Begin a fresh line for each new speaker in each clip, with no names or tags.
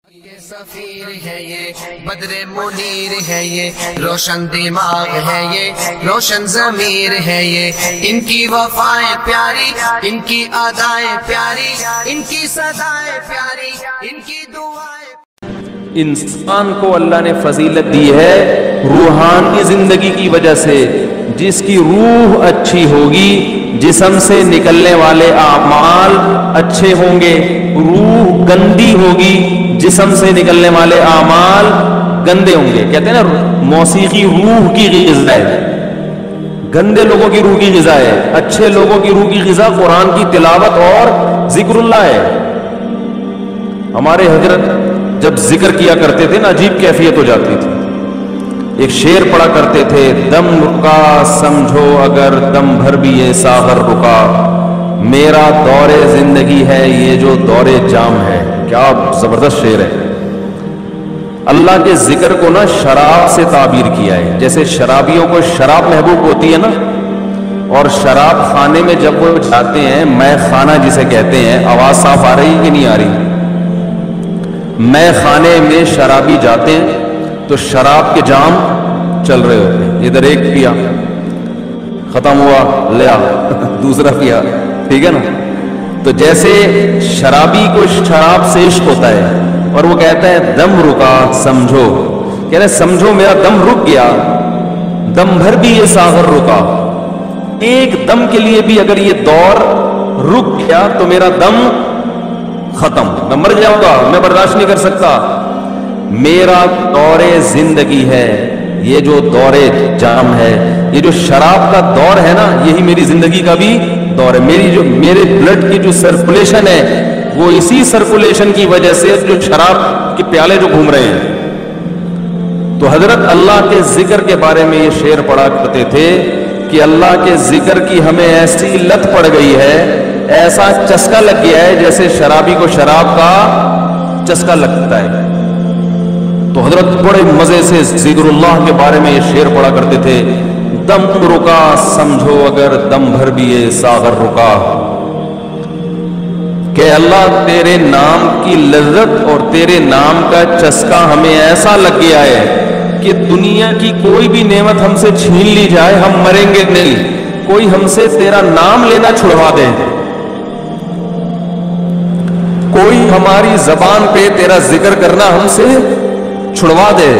یہ سفیر ہے، یہ بدر منیر ہے، یہ روشن دماغ ہے، یہ روشن ضمیر ہے، یہ ان کی وفائیں پیاری، ان کی ادائیں پیاری، ان کی صدائیں پیاری، ان کی دعائیں۔
انسان کو اللہ نے فضیلت دی ہے روحانی زندگی کی وجہ سے۔ جس کی روح اچھی ہوگی جسم سے نکلنے والے اعمال اچھے ہوں گے، روح گندی ہوگی جسم سے نکلنے والے اعمال گندے ہوں گے۔ کہتے ہیں نا موسیقی روح کی غذا ہے، گندے لوگوں کی روح کی غذا ہے، اچھے لوگوں کی روح کی غذا قرآن کی تلاوت اور ذکر اللہ ہے۔ ہمارے حضرت جب ذکر کیا کرتے تھے نا عجیب کیفیت ہو جاتی تھی۔ ایک شعر پڑھا کرتے تھے، دم رکا سمجھو اگر دم بھر بھی یہ ساغر رکا، میرا دور زندگی ہے یہ جو دور جام ہے۔ کیا زبردست شعر ہے۔ اللہ کے ذکر کو نا شراب سے تعبیر کیا ہے، جیسے شرابیوں کو شراب محبوب ہوتی ہے نا، اور شراب خانے میں جب وہ جاتے ہیں، میں خانہ جسے کہتے ہیں، آواز صاف آ رہی کہ نہیں آ رہی؟ میں خانے میں شرابی جاتے ہیں تو شراب کے جام چل رہے ہوتے ہیں، ادھر ایک پیا ختم ہوا، لیا دوسرا پیا، ٹھیک ہے نا۔ تو جیسے شرابی کو شراب سے عشق ہوتا ہے اور وہ کہتا ہے دم رکا سمجھو، کہہ رہے سمجھو میرا دم رک گیا، دم بھر بھی یہ ساغر رکا، ایک دم کے لیے بھی اگر یہ دور رک گیا تو میرا دم ختم، میں مر جاؤں گا، میں برداشت نہیں کر سکتا۔ میرا دور زندگی ہے یہ جو دور جام ہے، یہ جو شراب کا دور ہے نا یہی میری زندگی کا بھی دور ہے۔ میرے بلڈ کی جو سرکولیشن ہے وہ اسی سرکولیشن کی وجہ سے جو شراب کے پیالے جو گھوم رہے ہیں۔ تو حضرت اللہ کے ذکر کے بارے میں یہ شعر پڑھا کرتے تھے کہ اللہ کے ذکر کی ہمیں ایسی لت پڑ گئی ہے، ایسا چسکا لگ گیا ہے جیسے شرابی کو شراب کا چسکا لگتا ہے۔ تو حضرت بڑے مزے سے ذکر اللہ کے بارے میں یہ شعر پڑھا کرتے تھے، دم رکا سمجھو اگر دم بھر بھی یہ ساغر رکا، کہ اللہ تیرے نام کی لذت اور تیرے نام کا چسکا ہمیں ایسا لگ گیا ہے کہ دنیا کی کوئی بھی نعمت ہم سے چھین لی جائے ہم مریں گے نہیں، کوئی ہم سے تیرا نام لینا چھڑوا دے، کوئی ہماری زبان پہ تیرا ذکر کرنا ہم سے چھڑوا دے،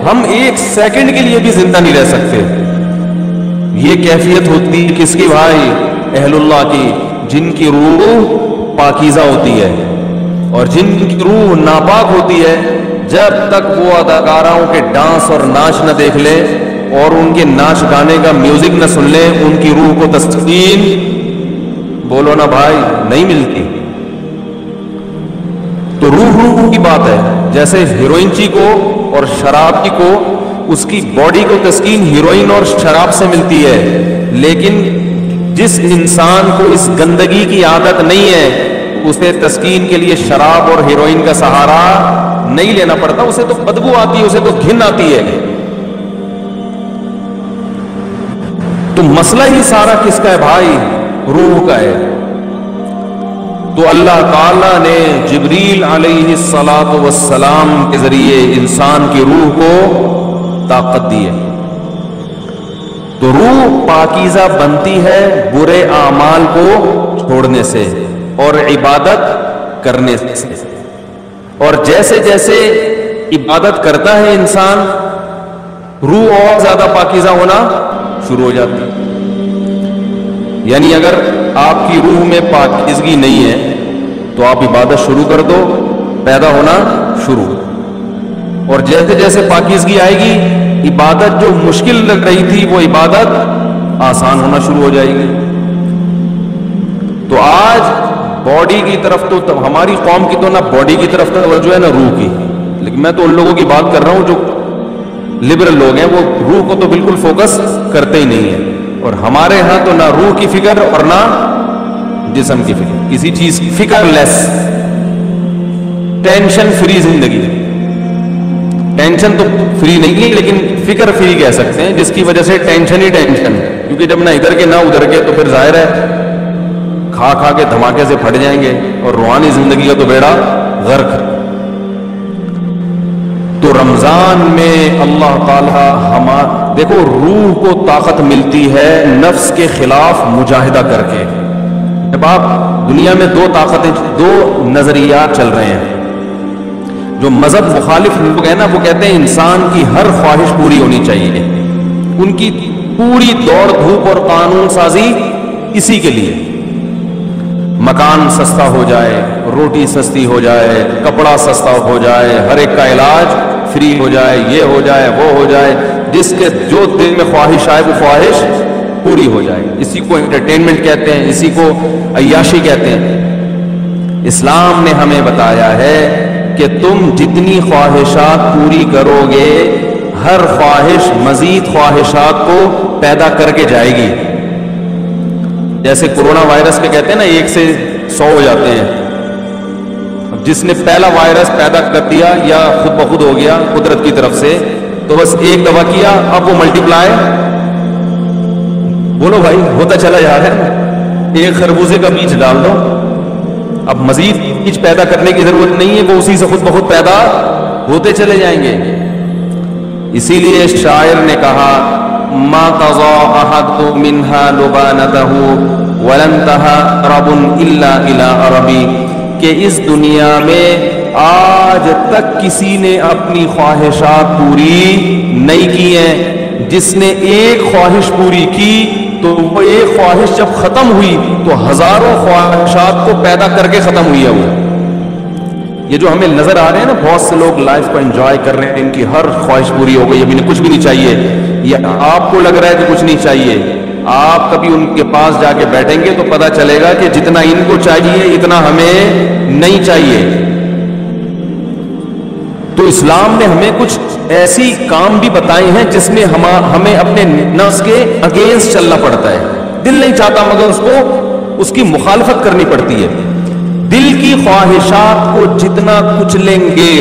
ہم ایک سیکنڈ کے لیے بھی زندہ نہیں رہ سکتے۔ یہ کیفیت ہوتی ہے کس کی بھائی؟ اہل اللہ کی، جن کی روح پاکیزہ ہوتی ہے، اور جن کی روح ناپاک ہوتی ہے جب تک وہ اداکاراؤں کے ڈانس اور ناچ نہ دیکھ لے اور ان کے ناچ گانے کا میوزک نہ سن لے، ان کی روح کو تسکین بولو نا بھائی نہیں ملتی۔ تو روح کی بات ہے، جیسے ہیروئن چی کو اور شراب کی کو اس کی باڈی کو تسکین ہیروئن اور شراب سے ملتی ہے، لیکن جس انسان کو اس گندگی کی عادت نہیں ہے اسے تسکین کے لیے شراب اور ہیروئن کا سہارا نہیں لینا پڑتا، اسے تو بدبو آتی ہے، اسے تو گھن آتی ہے۔ تو مسئلہ ہی سارا کس کا ہے بھائی؟ روح کا ہے۔ تو اللہ تعالیٰ نے جبریل علیہ السلام کے ذریعے انسان کی روح کو طاقت دی ہے۔ تو روح پاکیزہ بنتی ہے برے اعمال کو چھوڑنے سے اور عبادت کرنے سے، اور جیسے جیسے عبادت کرتا ہے انسان روح اور زیادہ پاکیزہ ہونا شروع ہو جاتی ہے۔ یعنی اگر آپ کی روح میں پاکیزگی نہیں ہے تو آپ عبادت شروع کر دو، پیدا ہونا شروع، اور جیسے جیسے پاکیزگی آئے گی عبادت جو مشکل لگ رہی تھی وہ عبادت آسان ہونا شروع ہو جائے گی۔ تو آج باڈی کی طرف تو ہماری قوم کی تو نہ باڈی کی طرف توجہ ہے نہ روح کی، لیکن میں تو ان لوگوں کی بات کر رہا ہوں جو لبرل لوگ ہیں، وہ روح کو تو بالکل فوکس کرتے ہی نہیں ہیں، اور ہمارے ہاں تو نہ روح کی فکر اور نہ جسم کی فکر، کسی چیز کی فکر لیس، ٹینشن فری زندگی۔ ٹینشن تو فری نہیں ہے لیکن فکر فری کہہ سکتے ہیں، جس کی وجہ سے ٹینشن ہی ٹینشن، کیونکہ جب نہ ادھر کے نہ ادھر کے تو پھر ظاہر ہے کھا کے دھماکے سے پھٹ جائیں گے، اور روحانی زندگی کا تو بیڑا غرق۔ رمضان میں اللہ تعالی دیکھو روح کو طاقت ملتی ہے نفس کے خلاف مجاہدہ کر کے. جب آپ دنیا میں دو نظریات چل رہے ہیں. جو مذہب مخالف لوگ ہیں نا وہ کہتے ہیں انسان کی ہر خواہش پوری ہونی چاہیے. ان کی پوری دوڑ دھوپ اور قانون سازی اسی کے لیے. مکان سستا ہو جائے, روٹی سستی ہو جائے, کپڑا سستا ہو جائے, ہر ایک کا علاج فری ہو جائے, یہ ہو جائے وہ ہو جائے, جس کے جو دل میں خواہش آئے وہ خواہش پوری ہو جائے. اسی کو انٹرٹینمنٹ کہتے ہیں, اسی کو عیاشی کہتے ہیں. اسلام نے ہمیں بتایا ہے کہ تم جتنی خواہشات پوری کرو گے ہر خواہش مزید خواہشات کو پیدا کر کے جائے گی. جیسے کورونا وائرس کے کہتے ہیں نا 1 سے 100 ہو جاتے ہیں. اب جس نے پہلا وائرس پیدا کر دیا یا خود بخود ہو گیا قدرت کی طرف سے, تو بس ایک دفعہ کیا, اب وہ ملٹی پلائی بولو بھائی ہوتا چلا جا رہا ہے. ایک خربوزے کا بیج ڈال دو, اب مزید بیج پیدا کرنے کی ضرورت نہیں ہے, وہ اسی سے خود بخود پیدا ہوتے چلے جائیں گے. اسی لیے شاعر نے کہا ما قضى احد منها لبانته ولن تهرب الا الى عربی, کہ اس دنیا میں آج تک کسی نے اپنی خواہشات پوری نہیں کی ہیں. جس نے ایک خواہش پوری کی تو وہ ایک خواہش جب ختم ہوئی تو ہزاروں خواہشات کو پیدا کر کے ختم ہوئی ہے. وہ یہ جو ہمیں نظر آ رہے ہیں نا, بہت سے لوگ لائف کو انجوائے کر رہے ہیں, ان کی ہر خواہش پوری ہو گئی, ابھی کچھ بھی نہیں چاہیے. یہ آپ کو لگ رہا ہے کہ کچھ نہیں چاہیے, آپ کبھی ان کے پاس جا کے بیٹھیں گے تو پتا چلے گا کہ جتنا ان کو چاہیے اتنا ہمیں نہیں چاہیے. تو اسلام نے ہمیں کچھ ایسی کام بھی بتائے ہیں جس میں ہمیں اپنے نفس کے اگینسٹ چلنا پڑتا ہے. دل نہیں چاہتا مگر اس کی مخالفت کرنی پڑتی ہے. دل کی خواہشات کو جتنا کچلیں گے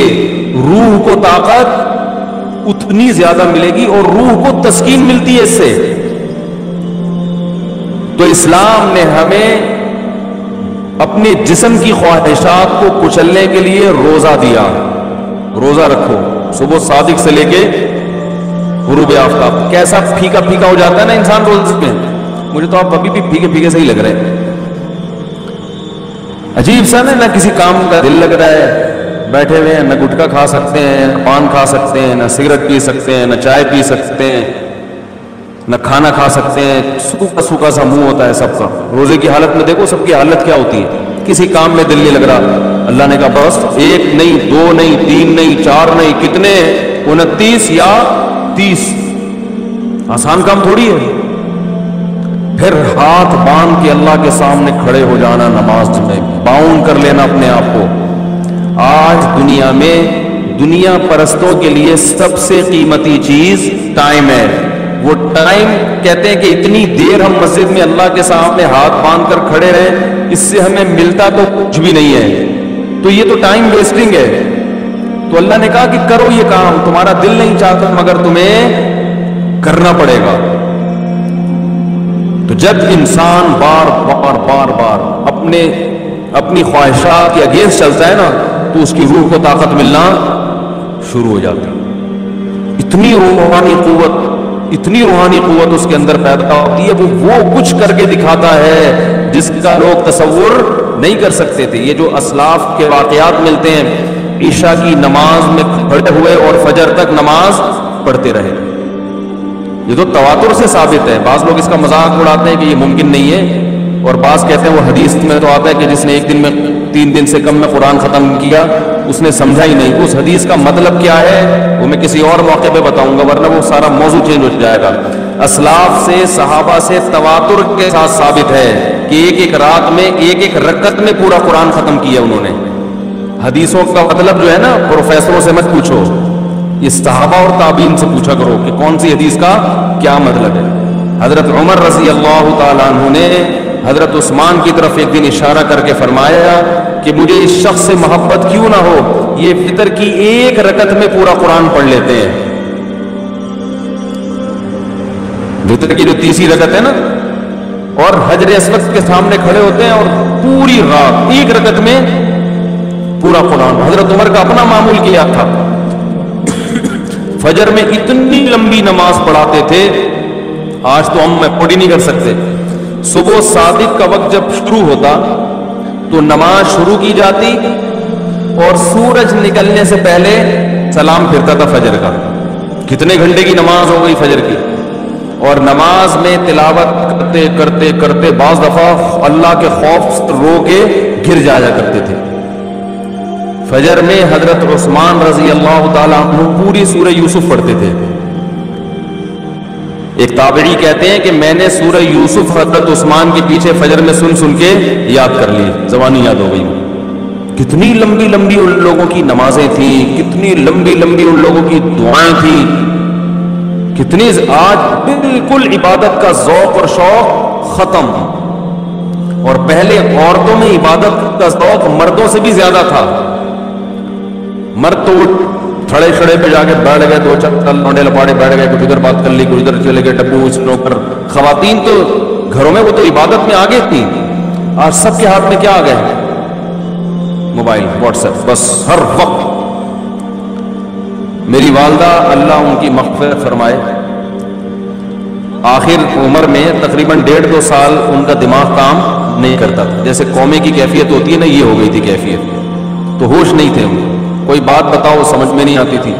روح کو طاقت اتنی زیادہ ملے گی, اور روح کو تسکین ملتی ہے اس سے. تو اسلام نے ہمیں اپنے جسم کی خواہشات کو کچلنے کے لیے روزہ دیا. روزہ رکھو, صبح صادق سے لے کے غروب آفتاب. کیسا پھیکا پھیکا ہو جاتا ہے نا انسان روزے میں. مجھے تو آپ ابھی بھی پھیکے پھیکے سے ہی لگ رہے ہیں. عجیب سا نہ کسی کام کا دل لگ رہا ہے, بیٹھے ہوئے ہیں, نہ گٹکا کھا سکتے ہیں, نہ پان کھا سکتے ہیں, نہ سگریٹ پی سکتے ہیں, نہ چائے پی سکتے ہیں, نہ کھانا کھا سکتے ہیں. سوکھا سوکھا سا منہ ہوتا ہے سب کا. روزے کی حالت میں دیکھو سب کی حالت کیا ہوتی ہے. کسی کام میں دل نہیں لگ رہا. اللہ نے کہا بس 1 نہیں 2 نہیں 3 نہیں 4 نہیں, کتنے 29 یا 30. آسان کام تھوڑی ہے. پھر ہاتھ باندھ کے اللہ کے سامنے کھڑے ہو جانا, نماز میں باؤنڈ کر لینا اپنے آپ کو. آج دنیا میں دنیا پرستوں کے لیے سب سے قیمتی چیز ٹائم ہے. وہ ٹائم کہتے ہیں کہ اتنی دیر ہم مسجد میں اللہ کے سامنے ہاتھ باندھ کر کھڑے رہے, اس سے ہمیں ملتا تو کچھ بھی نہیں ہے. تو یہ تو ٹائم ویسٹنگ ہے. تو اللہ نے کہا کہ کرو یہ کام, تمہارا دل نہیں چاہتا مگر تمہیں کرنا پڑے گا. تو جب انسان بار بار بار بار اپنی خواہشات کے اگینسٹ چلتا ہے نا تو اس کی روح کو طاقت ملنا شروع ہو جاتی ہے. اتنی روحانی قوت اس کے اندر پیدا ہوتی ہے. وہ کچھ کر کے دکھاتا ہے جس کا لوگ تصور نہیں کر سکتے تھے. یہ جو اسلاف کے واقعات ملتے ہیں, عشاء کی نماز میں کھڑے ہوئے اور فجر تک نماز پڑھتے رہے, یہ تو تواتر سے ثابت ہے. بعض لوگ اس کا مذاق اڑاتے ہیں کہ یہ ممکن نہیں ہے, اور بعض کہتے ہیں وہ حدیث میں تو آتا ہے کہ جس نے 1 دن میں 3 دن سے کم میں قرآن ختم کیا اس نے سمجھا ہی نہیں. اس حدیث کا مطلب کیا ہے وہ میں کسی اور موقع پہ بتاؤں گا, ورنہ وہ سارا موضوع چینج ہو جائے گا. اسلاف سے صحابہ سے تواتر کے ساتھ ثابت ہے کہ ایک رات میں ایک رکعت میں پورا قرآن ختم کیا انہوں نے. حدیثوں کا مطلب جو ہے نا پروفیسروں سے مت پوچھو, یہ صحابہ اور تابعین سے پوچھا کرو کہ کون سی حدیث کا کیا مطلب ہے. حضرت عمر رضی اللہ تعالیٰ عنہ نے حضرت عثمان کی طرف ایک دن اشارہ کر کے فرمایا کہ مجھے اس شخص سے محبت کیوں نہ ہو, یہ فطر کی 1 رکعت میں پورا قرآن پڑھ لیتے ہیں. فطر کی جو 30 رکعت ہے نا, اور حجر اسود کے سامنے کھڑے ہوتے ہیں اور پوری رات 1 رکعت میں پورا قرآن. حضرت عمر کا اپنا معمول کیا تھا فجر میں اتنی لمبی نماز پڑھاتے تھے، آج تو ہم پڑھ ہی نہیں کر سکتے. صبح صادق کا وقت جب شروع ہوتا تو نماز شروع کی جاتی اور سورج نکلنے سے پہلے سلام پھرتا تھا فجر کا. کتنے گھنٹے کی نماز ہو گئی فجر کی. اور نماز میں تلاوت کرتے کرتے کرتے بعض دفعہ اللہ کے خوف رو کے گر جایا کرتے تھے. فجر میں حضرت عثمان رضی اللہ تعالیٰ عنہ پوری سورہ یوسف پڑھتے تھے. ایک تابعی کہتے ہیں کہ میں نے سورہ یوسف حضرت عثمان کے پیچھے فجر میں سن سن کے یاد کر لی، زبانی یاد ہو گئی. کتنی لمبی لمبی ان لوگوں کی نمازیں تھیں، کتنی لمبی لمبی ان لوگوں کی دعائیں تھیں، کتنی. آج بالکل عبادت کا ذوق اور شوق ختم. اور پہلے عورتوں میں عبادت کا ذوق مردوں سے بھی زیادہ تھا. مرد تو کھڑے کھڑے پہ جا کے بیٹھ گئے، دو چار لونڈے لپاڑے بیٹھ گئے، کچھ ادھر بات کر لی، کچھ ادھر چلے گئے، ٹپو نوکر. خواتین تو گھروں میں وہ تو عبادت میں آگے تھی. آج سب کے ہاتھ میں کیا آ گئے؟ موبائل، واٹس ایپ، بس ہر وقت. میری والدہ اللہ ان کی مغفرت فرمائے، آخر عمر میں تقریباً 1.5-2 سال ان کا دماغ کام نہیں کرتا تھا. جیسے قومے کی کیفیت ہوتی ہے نا، یہ ہو گئی تھی کیفیت. تو ہوش نہیں تھے ان، کوئی بات بتاؤ سمجھ میں نہیں آتی تھی.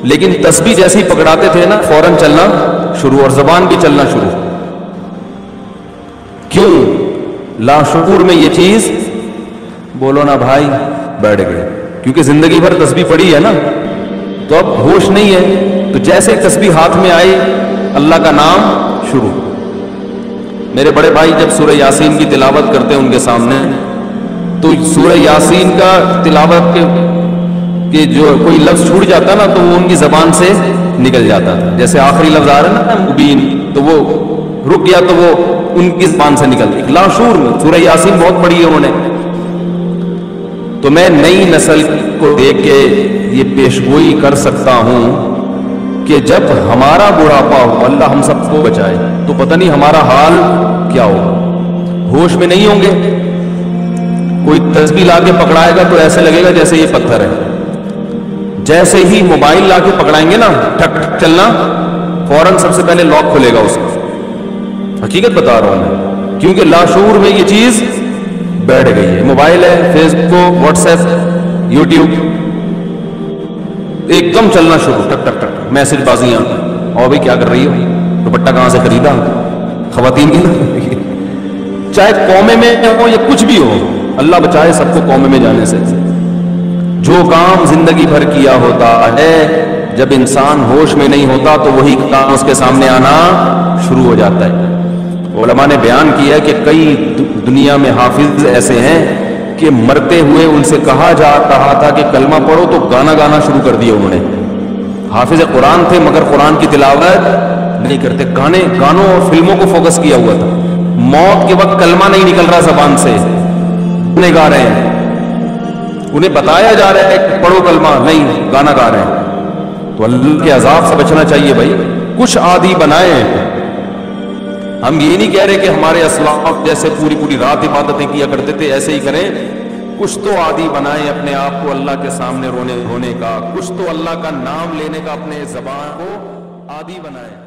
لیکن تسبیح جیسے ہی پکڑاتے تھے نا، فوراً چلنا شروع، اور زبان بھی چلنا شروع. کیوں؟ لاشعور میں یہ چیز، بولو نا بھائی، بیٹھ گئے. کیونکہ زندگی بھر تسبیح پڑھی ہے نا، تو اب ہوش نہیں ہے. تو جیسے تسبیح ہاتھ میں آئی، اللہ کا نام شروع. میرے بڑے بھائی جب سورہ یاسین کی تلاوت کرتے ہیں ان کے سامنے، تو سورہ یاسین کا تلاوت کے جو کوئی لفظ چھوٹ جاتا نا تو وہ ان کی زبان سے نکل جاتا تھا. جیسے آخری لفظ آ رہا ہے نا مبین، تو وہ رک گیا تو وہ ان کی زبان سے نکل گیا. لاشعور میں سورہ یاسین بہت پڑھی ہے انہوں نے. تو میں نئی نسل کو دیکھ کے یہ پیشگوئی کر سکتا ہوں کہ جب ہمارا بڑھاپا ہو، اللہ ہم سب کو بچائے، تو پتہ نہیں ہمارا حال کیا ہوگا. ہوش میں نہیں ہوں گے. کوئی تسبیح لا کے پکڑائے گا تو ایسے لگے گا جیسے یہ پتھر ہے. جیسے ہی موبائل لا کے پکڑائیں گے نا، ٹھک ٹھک چلنا، فوراً سب سے پہلے لاک کھلے گا اس کا. حقیقت بتا رہا ہوں میں، کیونکہ لاشعور میں یہ چیز بیٹھ گئی ہے. موبائل ہے، فیس بک، واٹس ایپ، یوٹیوب، ایک دم چلنا شروع، ٹک ٹک ٹک، میسج بازیاں. اور بھی کیا کر رہی ہو؟ دوپٹہ کہاں سے خریدا؟ خواتین کی چاہے قومے میں ہو یا کچھ بھی ہو، اللہ بچائے سب کو قومے میں جانے سے. جو کام زندگی بھر کیا ہوتا ہے، جب انسان ہوش میں نہیں ہوتا تو وہی کام اس کے سامنے آنا شروع ہو جاتا ہے. علماء نے بیان کیا کہ کئی دنیا میں حافظ ایسے ہیں کہ مرتے ہوئے ان سے کہا جا رہا تھا کہ کلمہ پڑھو تو گانا گانا شروع کر دیا انہوں نے. حافظ قرآن تھے مگر قرآن کی تلاوت نہیں کرتے، گانوں اور فلموں کو فوکس کیا ہوا تھا. موت کے وقت کلمہ نہیں نکل رہا زبان سے، انہیں گا رہے ہیں، انہیں بتایا جا رہا ہے کہ پڑھو کلمہ، نہیں، گانا گا رہے ہیں. تو اللہ کے عذاب سے بچنا چاہیے بھائی. کچھ عادی بنائے. ہم یہ نہیں کہہ رہے کہ ہمارے اسلاف جیسے پوری پوری رات عبادتیں کیا کرتے تھے ایسے ہی کریں. کچھ تو عادی بنائیں اپنے آپ کو اللہ کے سامنے رونے کا، کچھ تو اللہ کا نام لینے کا اپنے زبان کو عادی بنائیں.